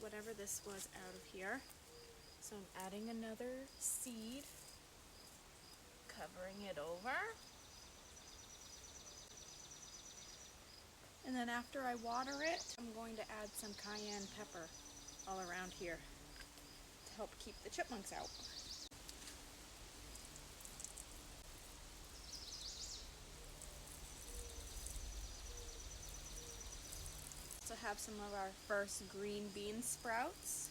whatever this was out of here. So I'm adding another seed, covering it over. And then after I water it, I'm going to add some cayenne pepper all around here to help keep the chipmunks out. So have some of our first green bean sprouts.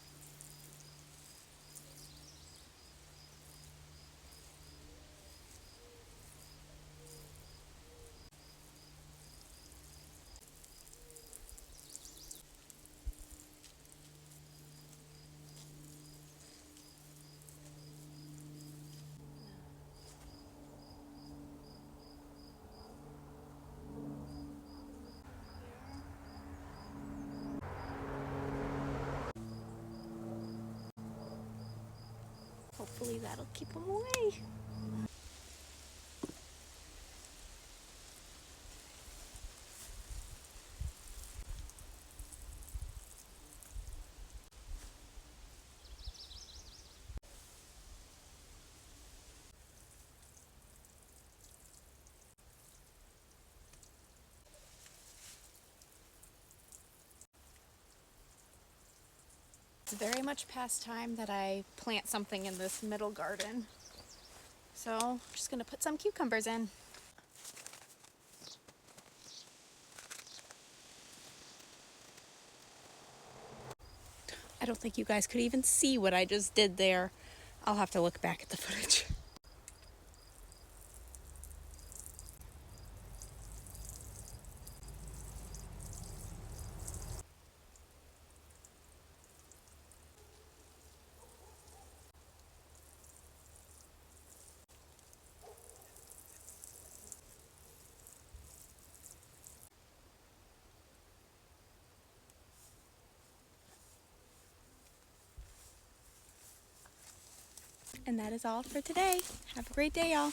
Hopefully that'll keep them away. It's very much past time that I plant something in this middle garden. So I'm just going to put some cucumbers in. I don't think you guys could even see what I just did there. I'll have to look back at the footage. And that is all for today. Have a great day, y'all.